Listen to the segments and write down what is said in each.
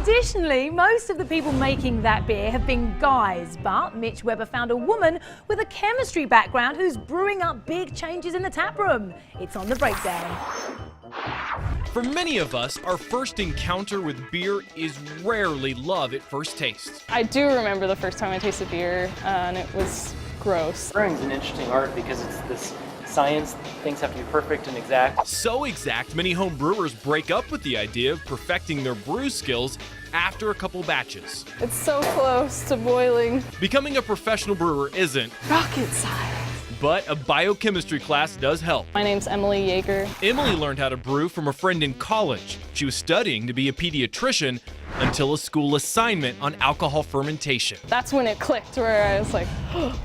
Traditionally, most of the people making that beer have been guys, but Mitch Weber found a woman with a chemistry background who's brewing up big changes in the tap room. It's on The Breakdown. For many of us, our first encounter with beer is rarely love at first taste. I do remember the first time I tasted beer, and it was gross. Brewing's an interesting art because it's this science. Things have to be perfect and exact. So exact, many home brewers break up with the idea of perfecting their brew skills after a couple batches. It's so close to boiling. Becoming a professional brewer isn't Rocket science. But a biochemistry class does help. My name's Emily Yeager. Emily learned how to brew from a friend in college. She was studying to be a pediatrician until a school assignment on alcohol fermentation. That's when it clicked, where I was like, oh,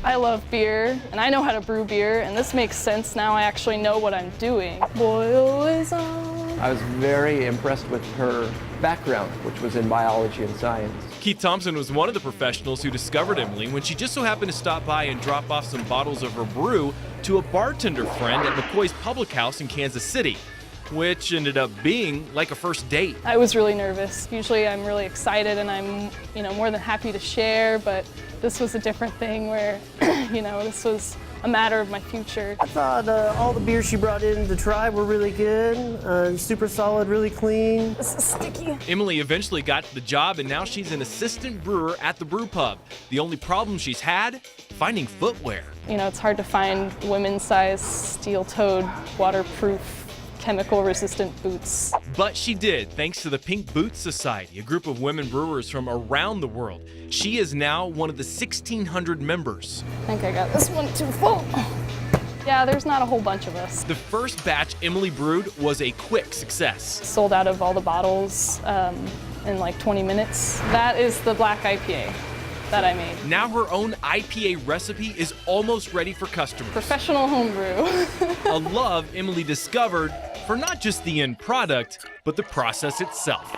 I love beer, and I know how to brew beer, and this makes sense now. I actually know what I'm doing. Boil is on. I was very impressed with her background, which was in biology and science. Keith Thompson was one of the professionals who discovered Emily when she just so happened to stop by and drop off some bottles of her brew to a bartender friend at McCoy's Public House in Kansas City, which ended up being like a first date. I was really nervous. Usually I'm really excited and I'm, more than happy to share, but this was a different thing where, this was a matter of my future. I thought all the beers she brought in to try were really good, super solid, really clean. This is sticky. Emily eventually got the job, and now she's an assistant brewer at the brew pub. The only problem she's had, finding footwear. It's hard to find women's size, steel-toed, waterproof, chemical-resistant boots. But she did, thanks to the Pink Boots Society, a group of women brewers from around the world. She is now one of the 1,600 members. I think I got this one too full. Yeah, there's not a whole bunch of us. The first batch Emily brewed was a quick success. Sold out of all the bottles in like 20 minutes. That is the black IPA that I made. Now her own IPA recipe is almost ready for customers. Professional homebrew. A love Emily discovered for not just the end product, but the process itself.